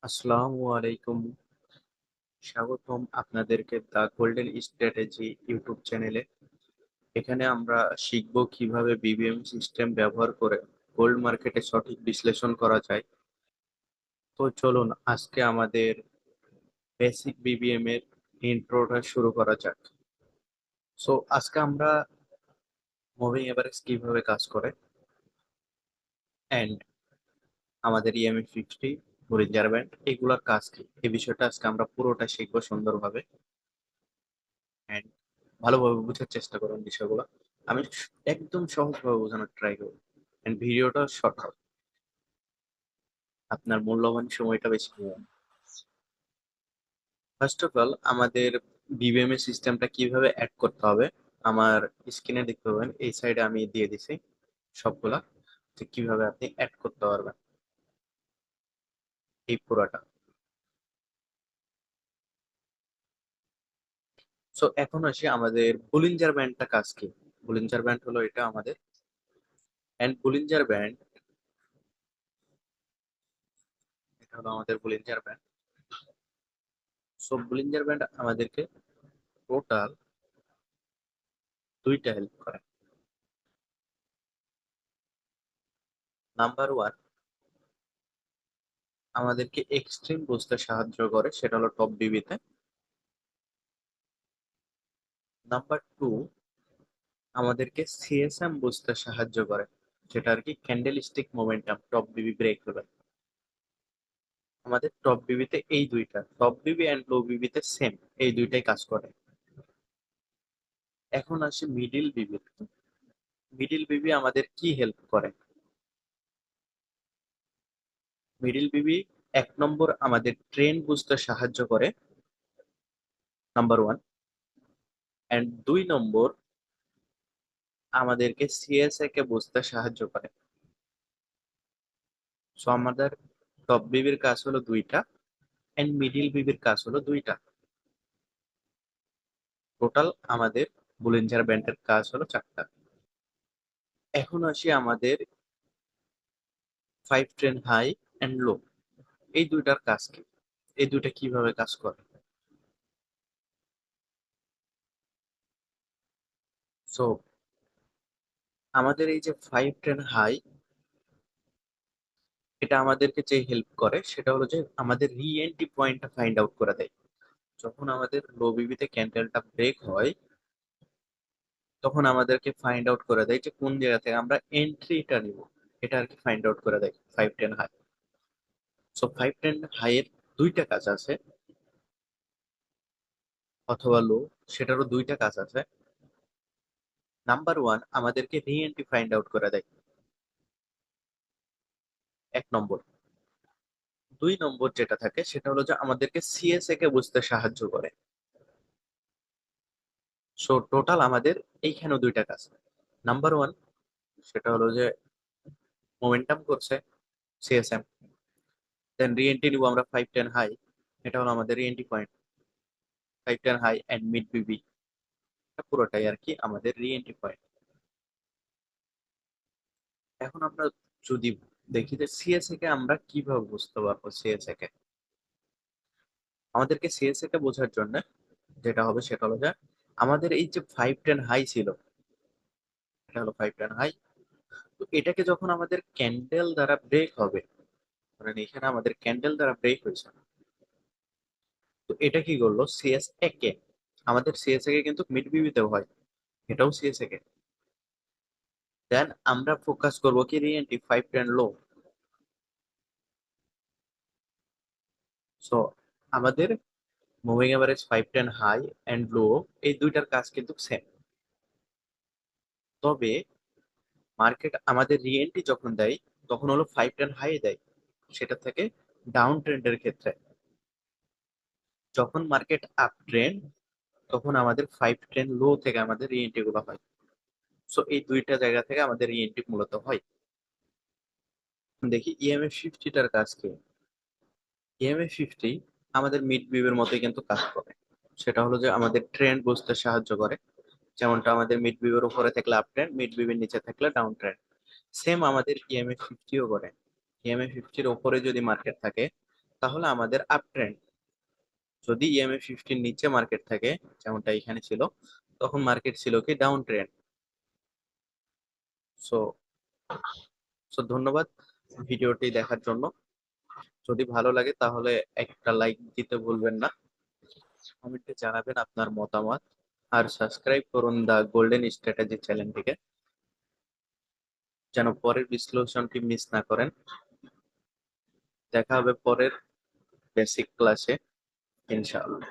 আসসালামু আলাইকুম। স্বাগতম আপনাদেরকে দ্য গোল্ডেন স্ট্র্যাটেজি ইউটিউব চ্যানেলে। এখানে আমরা শিখব কিভাবে বিবিএম সিস্টেম ব্যবহার করে গোল্ড মার্কেটে সঠিক বিশ্লেষণ করা যায়। তো চলুন আজকে আমাদের বেসিক বিবিএম এর ইন্ট্রোটা শুরু করা যাক। সো আজকে আমরা মুভিং এভারেজ কিভাবে কাজ করে এন্ড আমাদের ইএমএ 50 বলিঞ্জার ব্যান্ড এগুলোর কাজ কি এই বিষয়টা আজকে আমরা পুরোটা শিখবো সুন্দরভাবে এন্ড ভালোভাবে বোঝার চেষ্টা করুন বিষয়গুলো। আমি একদম সহজভাবে বোঝানোর ট্রাই করব এন্ড ভিডিওটা শর্ট হবে, আপনার মূল্যবান সময়টা বেশি নেবেন। ফার্স্ট অফ অল আমাদের বিবিএম এর সিস্টেমটা কিভাবে অ্যাড করতে হবে আমার স্ক্রিনে দেখতে পাবেন, এই সাইডে আমি দিয়ে দিছি সবগুলা, যে কিভাবে আপনি অ্যাড করতে পারবেন এই পুরাটা। সো এখন আসি আমাদের বুলিঞ্জার ব্যান্ডটা কাজ কি। বুলিঞ্জার ব্যান্ড হলো এটা আমাদের, এন্ড বুলিঞ্জার ব্যান্ড, এটা হলো আমাদের বুলিঞ্জার ব্যান্ড। সো বুলিঞ্জার ব্যান্ড আমাদেরকে টোটাল দুইটা হেল্প করে। নাম্বার ওয়ান, আমাদেরকে এক্সট্রিম বুঝতে সাহায্য করে, সেটা হলো টপ বিবিতে। নাম্বার টু, আমাদেরকে সিএসএম বুঝতে সাহায্য করে, যেটা আর কি ক্যান্ডেল স্টিক মোমেন্টাম টপ বিবি ব্রেক হলে। আমাদের টপ বিবিতে এই দুইটা, top Bibi and low বিবিতে same, এই দুইটাই কাজ করে। এখন আসি মিডিল বিবি। মিডিল বিবি আমাদের কি হেল্প করে? মিডিল বিবি এক নম্বর আমাদের ট্রেন্ড বুঝতে সাহায্য করে, নাম্বার ওয়ান। এন্ড দুই নম্বর আমাদেরকে সিএসএ কে বুঝতে সাহায্য করে। সো আমাদের টপ বিবির কাজ হলো দুইটা এন্ড মিডিল বিবির কাজ হলো দুইটা। টোটাল আমাদের বুলিঞ্জার ব্যান্ডের কাজ হলো চারটা। এখন আসি আমাদের five train high and low, এই দুইটার কাজ কি, এই দুইটা কিভাবে কাজ করে। সো আমাদের এই যে ফাইভ ট্রেন হাই, এটা আমাদেরকে যে হেল্প করে সেটা হলো যে আমাদের রি এন্ট্রি পয়েন্টটা ফাইন্ড আউট করে দেয়। যখন আমাদের লো বিবিতে ক্যান্ডেলটা ব্রেক হয়, তখন আমাদেরকে ফাইন্ড আউট করে দেয় যে কোন জায়গা থেকে আমরা এন্ট্রিটা নিব, এটা আর কি ফাইন্ড আউট করে দেয় five ten high. So five ten high এর দুইটা কাজ আছে, অথবা লো, সেটারও দুইটা কাজ আছে। নাম্বার ওয়ান, আমাদেরকে রি এন্ট্রি ফাইন্ড আউট করে দেয়, এক নম্বর। দুই নম্বর যেটা থাকে সেটা হলো যে আমাদেরকে সিএসএ কে বুঝতে সাহায্য করে। সো টোটাল আমাদের এইখানেও দুইটা কাজ। নাম্বার ওয়ান, সেটা হলো যে মোমেন্টাম করছে সিএসএম, দেন রি এন্ট্রি নিব আমরা ফাইভ টেন হাই, এটা হলো আমাদের reentry point. Five ten high and mid BB পুরোটাই আর কি আমাদের রি এন্ট্রি পয়েন্ট। এখন আমরা যদি দেখি যে সিএসএ কে আমরা কিভাবে বুঝতে পারবো। সিএসএ কে আমাদেরকে সিএসএ কে বোঝার জন্য যেটা হবে সেটা হলো যে আমাদের এই যে ফাইভ টেন হাই ছিল, এটা হলো ফাইভ টেন হাই। তো এটাকে যখন আমাদের ক্যান্ডেল দ্বারা ব্রেক হবে, ধরেন এখানে আমাদের ক্যান্ডেল দ্বারা ব্রেক হয়েছে, তো এটা কি করলো সিএসএ কে, আমাদের সিএসএ কে কিন্তু মিড বিবিতেও হয়, এটাও সিএসএ কে। দেন আমরা ফোকাস করবো কি reentry five ten low. So আমাদের moving average five ten high and low, এই দুইটার কাজ কিন্তু সেম। তবে মার্কেট আমাদের রিএন্ট্রি যখন দেয়, তখন হলো ফাইভ টেন হাই দেয়, সেটা থেকে ডাউন ট্রেন্ডের ক্ষেত্রে। যখন মার্কেট আপ ট্রেন্ড, তখন আমাদের ফাইভ টেন লো থেকে আমাদের রিএন্ট্রি গুলো হয়। সো এই দুইটা জায়গা থেকে আমাদের রিএন্ট্রি মূলত হয়। দেখি ইএমএ ফিফটিটার কাজ কি। ইএমএ ফিফটি আমাদের মিড বিভের মতোই কিন্তু কাজ করে, সেটা হলো যে আমাদের ট্রেন্ড বুঝতে সাহায্য করে। যেমনটা আমাদের মিড বিভের উপরে থাকলে আপ ট্রেন্ড, মিড বিভের নিচে থাকলে ডাউন ট্রেন্ড, সেম আমাদের ইএমএ ফিফটিও করে। ইএমএ ফিফটির উপরে যদি মার্কেট থাকে, তাহলে আমাদের আপ ট্রেন্ড। যদি ইএমএ 50 নিচে মার্কেট থাকে, যেমনটা এখানে ছিল, তখন মার্কেট ছিল কি ডাউন ট্রেন্ড। সো সো ধন্যবাদ ভিডিওটি দেখার জন্য। যদি ভালো লাগে তাহলে একটা লাইক দিতে ভুলবেন না, কমেন্টে জানাবেন আপনার মতামত, আর সাবস্ক্রাইব করুন দা গোল্ডেন স্ট্র্যাটেজি চ্যানেলটিকে, যেন পরের বিশ্লেষণটি মিস না করেন। দেখা হবে পরের বেসিক ক্লাসে, ইনশাআল্লাহ।